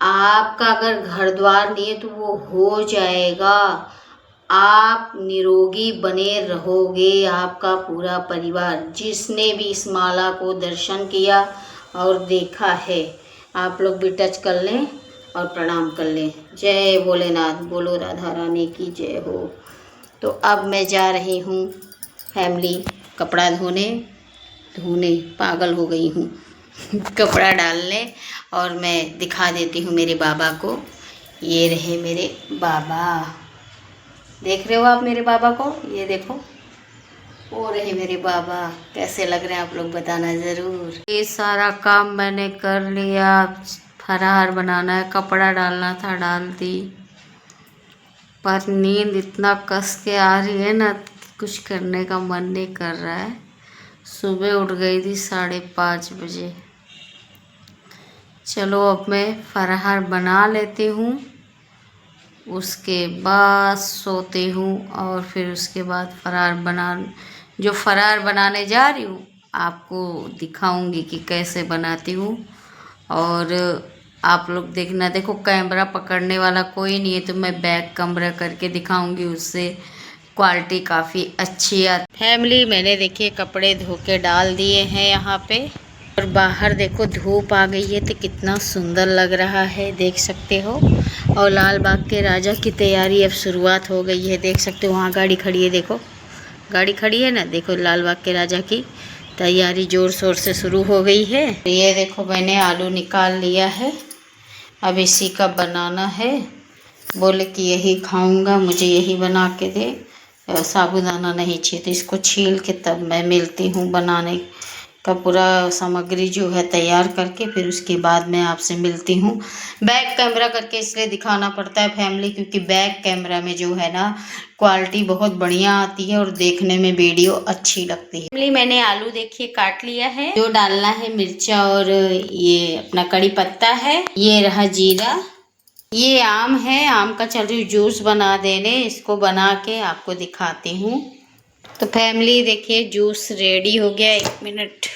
आपका अगर घर द्वार नहीं है तो वो हो जाएगा। आप निरोगी बने रहोगे, आपका पूरा परिवार। जिसने भी इस माला को दर्शन किया और देखा है, आप लोग भी टच कर लें और प्रणाम कर लें। जय भोलेनाथ, बोलो राधा रानी की जय हो। तो अब मैं जा रही हूँ फैमिली कपड़ा धोने पागल हो गई हूँ कपड़ा डालने, और मैं दिखा देती हूँ मेरे बाबा को। ये रहे मेरे बाबा, देख रहे हो आप मेरे बाबा को, ये देखो, वो रहे मेरे बाबा। कैसे लग रहे हैं आप लोग बताना ज़रूर। ये सारा काम मैंने कर लिया, फरार बनाना है, कपड़ा डालना था डाल दी, पर नींद इतना कस के आ रही है ना, कुछ करने का मन नहीं कर रहा है। सुबह उठ गई थी 5:30 बजे। चलो अब मैं फरार बना लेती हूँ, उसके बाद सोती हूँ, और फिर उसके बाद फरार बनाने जा रही हूँ आपको दिखाऊंगी कि कैसे बनाती हूँ। और आप लोग देखना, देखो कैमरा पकड़ने वाला कोई नहीं है तो मैं बैक कैमरा करके दिखाऊंगी, उससे क्वालिटी काफ़ी अच्छी आती। फैमिली मैंने देखिए कपड़े धो के डाल दिए हैं यहाँ पे, और बाहर देखो धूप आ गई है तो कितना सुंदर लग रहा है, देख सकते हो। और लाल बाग के राजा की तैयारी अब शुरुआत हो गई है, देख सकते हो वहाँ गाड़ी खड़ी है, देखो गाड़ी खड़ी है ना, देखो लाल बाग के राजा की तैयारी ज़ोर शोर से शुरू हो गई है। ये देखो मैंने आलू निकाल लिया है, अब इसी का बनाना है। बोले कि यही खाऊंगा, मुझे यही बना के दे, साबूदाना नहीं चाहिए, तो इसको छील के तब मैं मिलती हूँ बनाने का पूरा सामग्री जो है तैयार करके, फिर उसके बाद मैं आपसे मिलती हूँ। बैक कैमरा करके इसलिए दिखाना पड़ता है फैमिली, क्योंकि बैक कैमरा में जो है ना क्वालिटी बहुत बढ़िया आती है और देखने में वीडियो अच्छी लगती है। फैमिली मैंने आलू देखिए काट लिया है, जो डालना है मिर्चा और ये अपना कड़ी पत्ता है, ये रहा जीरा, ये आम है, आम का चल रही जूस बना देने, इसको बना के आपको दिखाती हूँ। तो फैमिली देखिए जूस रेडी हो गया, 1 मिनट।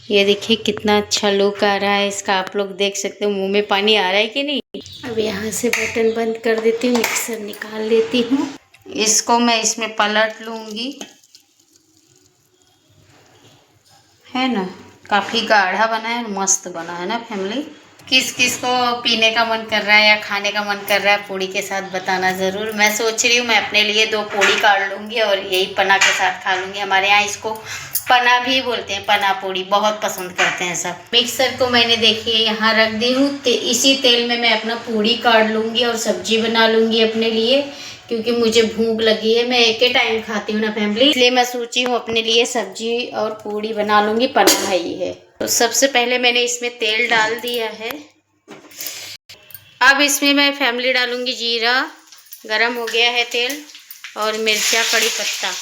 ये देखिए कितना अच्छा लुक आ रहा है इसका, आप लोग देख सकते हो, मुंह में पानी आ रहा है कि नहीं। अब यहाँ से बटन बंद कर देती हूँ, मिक्सर निकाल लेती हूँ, इसको मैं इसमें पलट लूँगी, है ना। काफ़ी गाढ़ा बना है, मस्त बना है ना फैमिली। किस किस को पीने का मन कर रहा है या खाने का मन कर रहा है पूड़ी के साथ बताना ज़रूर। मैं सोच रही हूँ मैं अपने लिए 2 पूड़ी काट लूँगी और यही पना के साथ खा लूँगी। हमारे यहाँ इसको पना भी बोलते हैं, पना पूड़ी बहुत पसंद करते हैं सब। मिक्सर को मैंने देखिए यहाँ रख दी हूँ, इसी तेल में मैं अपना पूड़ी काट लूँगी और सब्जी बना लूँगी अपने लिए, क्योंकि मुझे भूख लगी है। मैं एक ही टाइम खाती हूँ ना फैमिली, इसलिए मैं सोची हूँ अपने लिए सब्जी और पूड़ी बना लूँगी, पना है ही है। तो सबसे पहले मैंने इसमें तेल डाल दिया है, अब इसमें मैं फैमिली डालूँगी जीरा, गरम हो गया है तेल, और मिर्चा कड़ी पत्ता।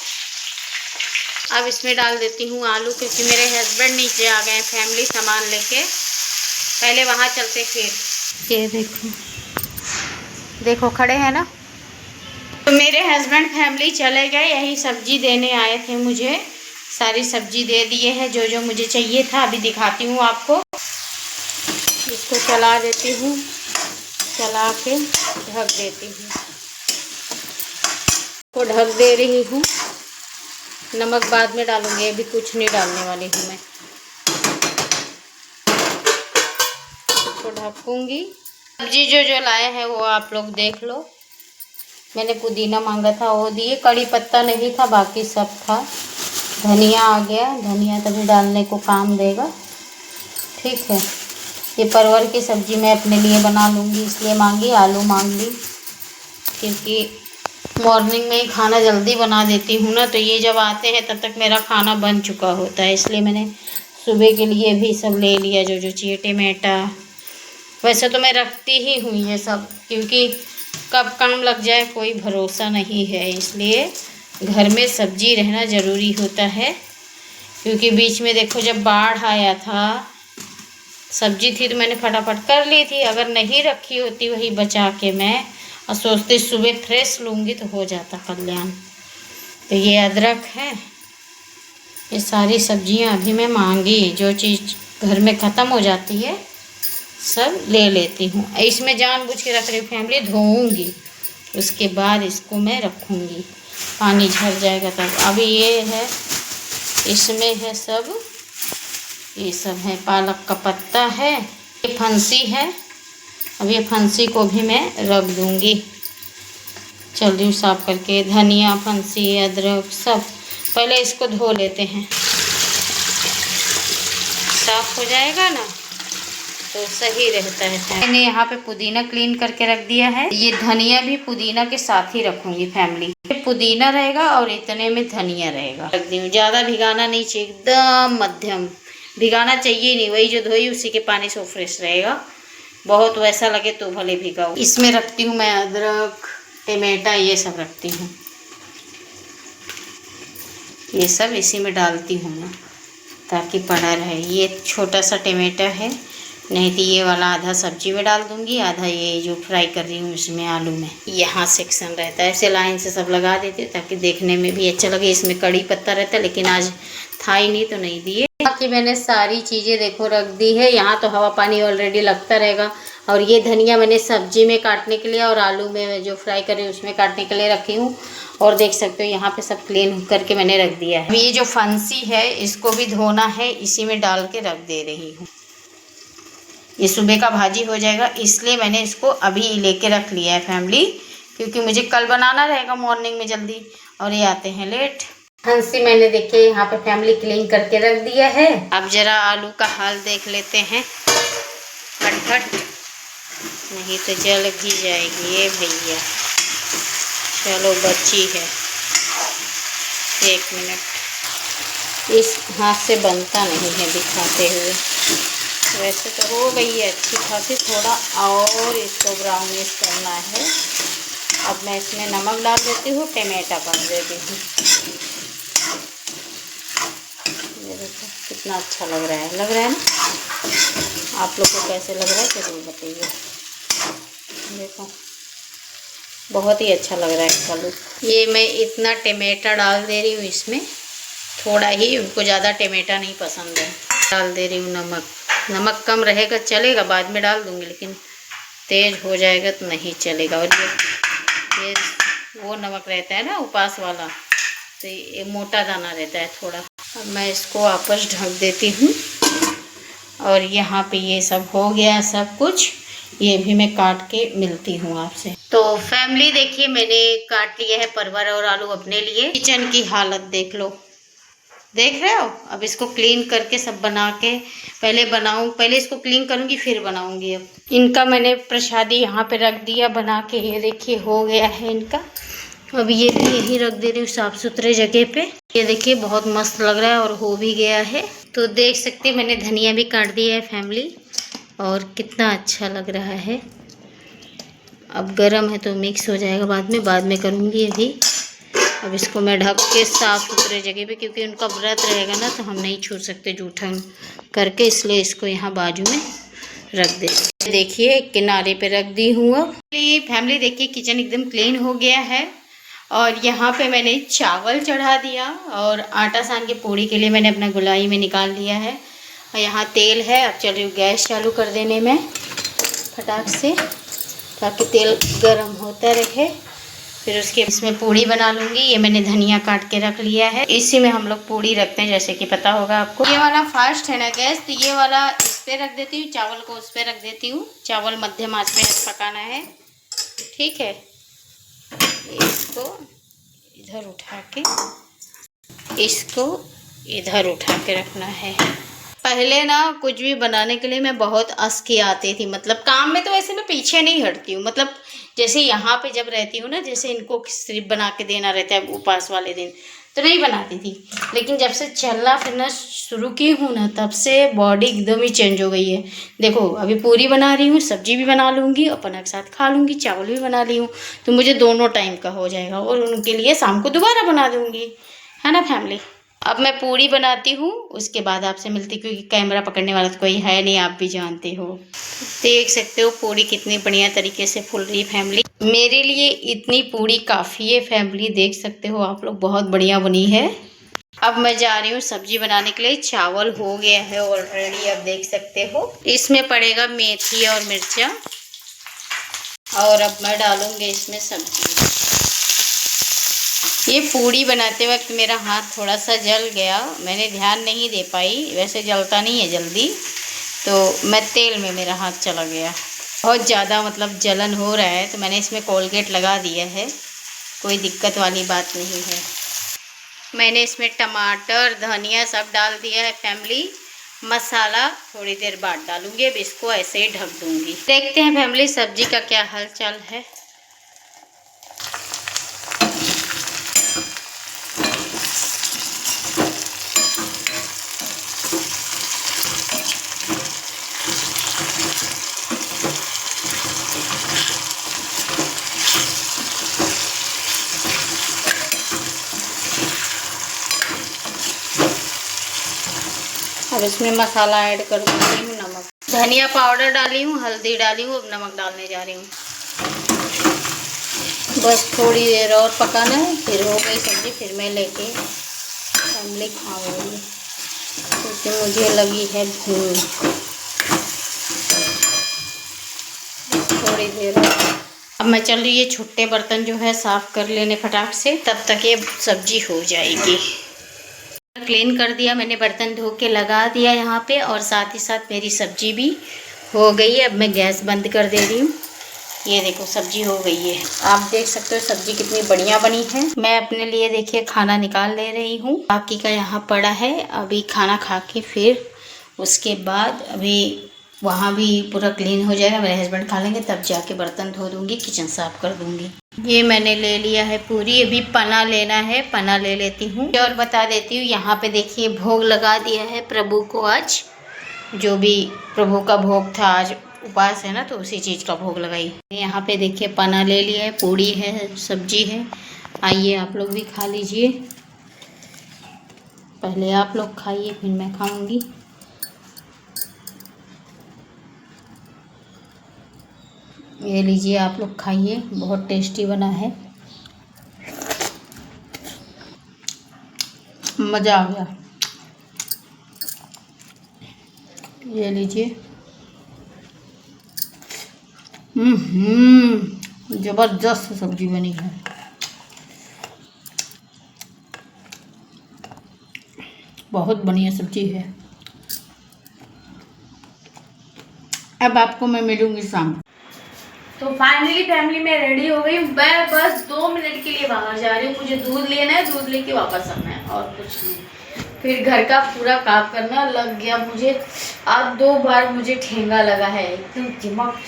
अब इसमें डाल देती हूँ आलू, क्योंकि मेरे हस्बैंड नीचे आ गए हैं फैमिली सामान लेके, पहले वहाँ चलते फिर। ये देखो देखो खड़े हैं ना, तो मेरे हस्बैंड फैमिली चले गए, यही सब्जी देने आए थे मुझे, सारी सब्जी दे दिए हैं जो जो मुझे चाहिए था। अभी दिखाती हूँ आपको, इसको चला देती हूँ, चला के ढक देती हूँ, को ढक दे रही हूँ। नमक बाद में डालूंगी, अभी कुछ नहीं डालने वाली हूँ मैं, इसको ढकूँगी। सब्जी जो जो लाए हैं वो आप लोग देख लो, मैंने पुदीना मांगा था वो दिए, कड़ी पत्ता नहीं था, बाकी सब था। धनिया आ गया, धनिया तभी डालने को काम देगा, ठीक है। ये परवल की सब्ज़ी मैं अपने लिए बना लूँगी, इसलिए मांगी, आलू मांग ली, क्योंकि मॉर्निंग में ही खाना जल्दी बना देती हूँ ना, तो ये जब आते हैं तब तक मेरा खाना बन चुका होता है, इसलिए मैंने सुबह के लिए भी सब ले लिया जो जो चाहिए। टमाटा वैसे तो मैं रखती ही हूँ ये सब, क्योंकि कब काम लग जाए कोई भरोसा नहीं है, इसलिए घर में सब्जी रहना ज़रूरी होता है। क्योंकि बीच में देखो जब बाढ़ आया था, सब्जी थी तो मैंने फटाफट कर ली थी, अगर नहीं रखी होती वही बचा के मैं, और सोचते सुबह फ्रेश लूँगी तो हो जाता कल्याण। तो ये अदरक है, ये सारी सब्जियां अभी मैं मांगी, जो चीज़ घर में ख़त्म हो जाती है सब ले लेती हूँ। इसमें जानबूझ के रख रही हूँ फैमिली, धोऊंगी उसके बाद इसको मैं रखूँगी, पानी झड़ जाएगा तब। अभी ये है, इसमें है सब, ये सब है पालक का पत्ता है, ये फंसी है। अब ये फंसी को भी मैं रख दूँगी, चल रही हूँ साफ करके। धनिया, फंसी, अदरक सब पहले इसको धो लेते हैं, साफ हो जाएगा ना तो सही रहता है। मैंने यहाँ पे पुदीना क्लीन करके रख दिया है। ये धनिया भी पुदीना के साथ ही रखूँगी फैमिली। पुदीना रहेगा और इतने में धनिया रहेगा। रख दी हूँ, ज़्यादा भिगाना नहीं चाहिए, एकदम मध्यम भिगाना चाहिए नहीं। वही जो धोई उसी के पानी से फ्रेश रहेगा, बहुत वैसा लगे तो भले भिगाओ। इसमें रखती हूँ मैं अदरक, टमाटर, ये सब रखती हूँ, ये सब इसी में डालती हूँ मैं ताकि पड़ा रहे। ये छोटा सा टमाटर है, नहीं तो ये वाला आधा सब्जी में डाल दूँगी, आधा ये जो फ्राई कर रही हूँ इसमें आलू में। यहाँ सेक्शन रहता है, ऐसे लाइन से सब लगा देती हूँ ताकि देखने में भी अच्छा लगे। इसमें कड़ी पत्ता रहता है लेकिन आज था ही नहीं तो नहीं दिए। बाकी मैंने सारी चीज़ें देखो रख दी है। यहाँ तो हवा पानी ऑलरेडी लगता रहेगा। और ये धनिया मैंने सब्जी में काटने के लिए और आलू में जो फ्राई कर रही हूँ उसमें काटने के लिए रखी हूँ। और देख सकते हो यहाँ पे सब क्लीन करके मैंने रख दिया है। ये जो फंसी है इसको भी धोना है, इसी में डाल के रख दे रही हूँ। ये सुबह का भाजी हो जाएगा इसलिए मैंने इसको अभी लेके रख लिया है फैमिली, क्योंकि मुझे कल बनाना रहेगा मॉर्निंग में जल्दी और ये आते हैं लेट। फंसी मैंने देखिए यहाँ पे फैमिली क्लीन करके रख दिया है। अब जरा आलू का हाल देख लेते हैं, फटफट नहीं तो जल भी जाएगी ये भैया। चलो बची है, 1 मिनट, इस हाथ से बनता नहीं है दिखाते हुए। वैसे तो हो गई है अच्छी खासी, थोड़ा और इसको ब्राउनिश करना है। अब मैं इसमें नमक डाल देती हूँ, टमाटर कर देती हूँ। ये देखो कितना अच्छा लग रहा है ना। आप लोग को कैसे लग रहा है ज़रूर बताइए। देखो बहुत ही अच्छा लग रहा है इसका लुक। ये मैं इतना टमाटर डाल दे रही हूँ इसमें, थोड़ा ही, उनको ज़्यादा टमाटर नहीं पसंद है। डाल दे रही हूँ नमक, नमक कम रहेगा चलेगा, बाद में डाल दूँगी, लेकिन तेज़ हो जाएगा तो नहीं चलेगा। और ये वो नमक रहता है ना उपास वाला, तो ये मोटा दाना रहता है थोड़ा। अब मैं इसको वापस ढक देती हूँ। और यहाँ पे ये सब हो गया सब कुछ, ये भी मैं काट के मिलती हूँ आपसे। तो फैमिली देखिए मैंने काट लिया है परवर और आलू अपने लिए। किचन की हालत देख लो, देख रहे हो। अब इसको क्लीन करके सब बना के पहले इसको क्लीन करूँगी फिर बनाऊँगी। अब इनका मैंने प्रसादी यहाँ पे रख दिया बना के, ये देखिए हो गया है इनका। अब ये भी यही रख दे रही हूँ साफ़ सुथरे जगह पे। ये देखिए बहुत मस्त लग रहा है और हो भी गया है। तो देख सकते मैंने धनिया भी काट दिया है फैमिली, और कितना अच्छा लग रहा है। अब गरम है तो मिक्स हो जाएगा, बाद में करूँगी अभी। अब इसको मैं ढक के साफ़ सुथरे जगह पे, क्योंकि उनका व्रत रहेगा ना तो हम नहीं छू सकते जूठा करके, इसलिए इसको यहाँ बाजू में रख दे। देखिए किनारे पे रख दी हूँ। अब फैमिली देखिए किचन एकदम क्लीन हो गया है। और यहाँ पे मैंने चावल चढ़ा दिया और आटा सान के पूड़ी के लिए मैंने अपना गुलाई में निकाल लिया है। और यहाँ तेल है, अब चल रही हूँ गैस चालू कर देने में फटाक से, ताकि तेल गर्म होता रहे। फिर उसके इसमें पूड़ी बना लूँगी। ये मैंने धनिया काट के रख लिया है, इसी में हम लोग पूड़ी रखते हैं जैसे कि पता होगा आपको। ये वाला फास्ट है ना गैस, तो ये वाला इस पर रख देती हूँ, चावल को उस पर रख देती हूँ। चावल मध्यम आंच पे पकाना है, ठीक है। इसको इधर उठा के रखना है। पहले ना कुछ भी बनाने के लिए मैं बहुत अस्की आती थी, मतलब काम में तो वैसे मैं पीछे नहीं हटती हूँ। मतलब जैसे यहाँ पे जब रहती हूँ ना, जैसे इनको सिर्फ बना के देना रहता है उपवास वाले दिन, तो नहीं बनाती थी। लेकिन जब से चलना फिरना शुरू की हूँ ना, तब से बॉडी एकदम ही चेंज हो गई है। देखो अभी पूरी बना रही हूँ, सब्जी भी बना लूँगी, अपना के साथ खा लूँगी, चावल भी बना ली हूँ, तो मुझे दोनों टाइम का हो जाएगा। और उनके लिए शाम को दोबारा बना दूँगी, है ना फैमिली। अब मैं पूरी बनाती हूँ, उसके बाद आपसे मिलती, क्योंकि कैमरा पकड़ने वाला तो कोई है नहीं, आप भी जानते हो। देख सकते हो पूरी कितनी बढ़िया तरीके से फूल रही है फैमिली। मेरे लिए इतनी पूरी काफ़ी है फैमिली, देख सकते हो आप लोग, बहुत बढ़िया बनी है। अब मैं जा रही हूँ सब्जी बनाने के लिए। चावल हो गया है ऑलरेडी, आप देख सकते हो। इसमें पड़ेगा मेथी और मिर्चा, और अब मैं डालूंगी इसमें सब्जी। ये पूड़ी बनाते वक्त मेरा हाथ थोड़ा सा जल गया, मैंने ध्यान नहीं दे पाई। वैसे जलता नहीं है जल्दी, तो मैं तेल में मेरा हाथ चला गया। बहुत ज़्यादा मतलब जलन हो रहा है, तो मैंने इसमें कोलगेट लगा दिया है। कोई दिक्कत वाली बात नहीं है। मैंने इसमें टमाटर धनिया सब डाल दिया है फैमिली। मसाला थोड़ी देर बाद डालूंगी। अब इसको ऐसे ही ढक दूंगी। देखते हैं फैमिली सब्जी का क्या हालचाल है। अब इसमें मसाला ऐड कर दूँगी हूँ। नमक, धनिया पाउडर डाली हूँ, हल्दी डाली हूँ, अब नमक डालने जा रही हूँ। बस थोड़ी देर और पकाना है, फिर हो गई सब्ज़ी। फिर मैं लेके फैमिली खाऊंगी, क्योंकि मुझे लगी है भूख। थोड़ी देर अब मैं चल रही, ये छुट्टे बर्तन जो है साफ़ कर लेने फटाक से, तब तक ये सब्जी हो जाएगी। क्लीन कर दिया मैंने, बर्तन धो के लगा दिया यहाँ पे, और साथ ही साथ मेरी सब्जी भी हो गई है। अब मैं गैस बंद कर दे रही हूँ। ये देखो सब्जी हो गई है, आप देख सकते हो सब्जी कितनी बढ़िया बनी है। मैं अपने लिए देखिए खाना निकाल ले रही हूँ, बाकी का यहाँ पड़ा है। अभी खाना खा के फिर उसके बाद अभी वहाँ भी पूरा क्लीन हो जाएगा, मेरे हस्बैंड खा लेंगे, तब जाके बर्तन धो दूँगी, किचन साफ कर दूँगी। ये मैंने ले लिया है पूरी, अभी पना लेना है, पना ले लेती हूँ। और बता देती हूँ, यहाँ पे देखिए भोग लगा दिया है प्रभु को। आज जो भी प्रभु का भोग था, आज उपवास है ना, तो उसी चीज़ का भोग लगाई। यहाँ पे देखिए पना ले लिया है, पूड़ी है, सब्जी है। आइए आप लोग भी खा लीजिए। पहले आप लोग खाइए, फिर मैं खाऊंगी। ये लीजिए आप लोग खाइए, बहुत टेस्टी बना है, मज़ा आ गया। ये लीजिए। जबरदस्त सब्जी बनी है। बहुत बढ़िया सब्जी है। अब आपको मैं मिलूंगी शाम। तो फाइनली फैमिली में रेडी हो गई। मैं बस 2 मिनट के लिए बाहर जा रही हूँ, मुझे दूध लेना है, दूध लेके वापस आना है, और कुछ नहीं। फिर घर का पूरा काम करना लग गया मुझे। आज 2 बार मुझे ठेंगा लगा है, एकदम दिमाग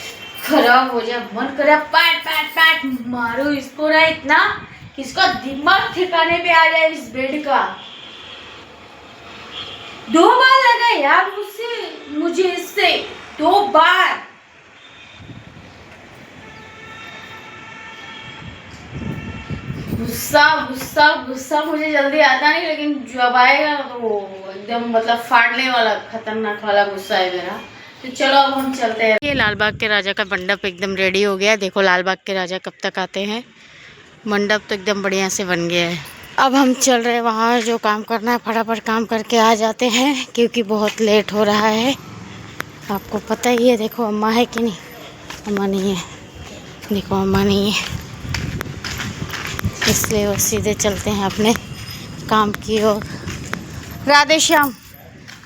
खराब हो जाए, मन करे पैट पैट पैट मारो इसको ना, इतना कि इसका दिमाग ठिकाने पे आ जाए इस बेड का। 2 बार लगा यार मुझे इससे 2 बार। गुस्सा गुस्सा गुस्सा मुझे जल्दी आता नहीं, लेकिन जब आएगा तो वो एकदम मतलब फाड़ने वाला खतरनाक वाला गुस्सा है मेरा। तो चलो अब हम चलते हैं। ये लाल बाग के राजा का मंडप एकदम रेडी हो गया। देखो लाल बाग के राजा कब तक आते हैं। मंडप तो एकदम बढ़िया से बन गया है। अब हम चल रहे हैं वहाँ, जो काम करना है फटाफट काम करके आ जाते हैं, क्योंकि बहुत लेट हो रहा है। आपको पता ही है। देखो अम्मा है कि नहीं? अम्मा नहीं है। देखो अम्मा नहीं है, इसलिए वो सीधे चलते हैं अपने काम की ओर। राधे श्याम,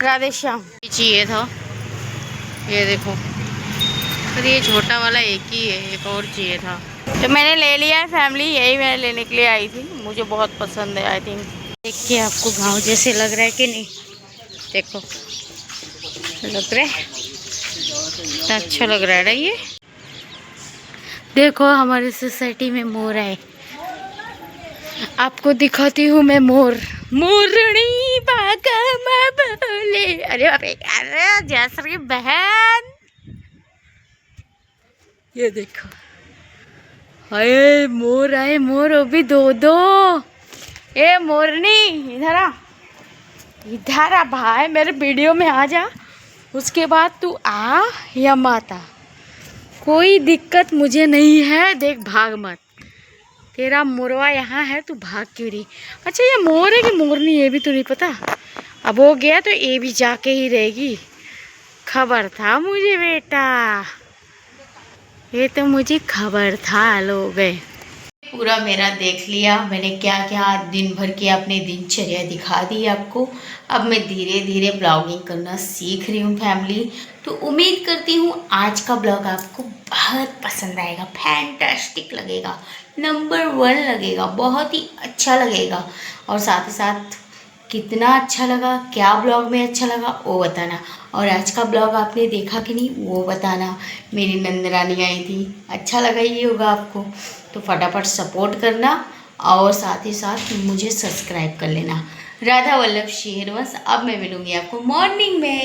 राधे श्याम। चाहिए था, ये देखो, पर ये छोटा वाला एक ही है, एक और चाहिए था, तो मैंने ले लिया है फैमिली। यही मैं लेने के लिए आई थी, मुझे बहुत पसंद है। आई थिंक देख के आपको गांव जैसे लग रहा है कि नहीं? देखो लग रहा है, इतना अच्छा लग रहा है ना ये। देखो हमारी सोसाइटी में मोर है, आपको दिखाती हूँ मैं मोर। मोरनी बागा माँ बोले, अरे अरे जैसरी बहन, ये देखो, अरे मोर आए, मोर, वो भी 2-2। ए मोरनी इधर आ, इधर आ भाई, मेरे वीडियो में आ जा। उसके बाद तू आ या मत आ, कोई दिक्कत मुझे नहीं है। देख भाग मत, तेरा मोरवा यहाँ है, तू भाग क्यों रही? अच्छा ये मोर है कि मोरनी, ये भी तो नहीं पता। अब वो गया तो ये भी जाके ही रहेगी। खबर था मुझे बेटा, ये तो मुझे खबर था। लोग गए पूरा मेरा देख लिया मैंने, क्या क्या दिन भर की अपनी दिनचर्या दिखा दी आपको। अब मैं धीरे धीरे ब्लॉगिंग करना सीख रही हूँ फैमिली। तो उम्मीद करती हूँ आज का ब्लॉग आपको बहुत पसंद आएगा, फैंटास्टिक लगेगा, नंबर 1 लगेगा, बहुत ही अच्छा लगेगा। और साथ ही साथ कितना अच्छा लगा, क्या ब्लॉग में अच्छा लगा वो बताना। और आज का ब्लॉग आपने देखा कि नहीं वो बताना। मेरी नंदरानी आई थी, अच्छा लगा ही होगा आपको। तो फटाफट सपोर्ट करना और साथ ही साथ मुझे सब्सक्राइब कर लेना। राधा वल्लभ शेरवंश। अब मैं मिलूँगी आपको मॉर्निंग में।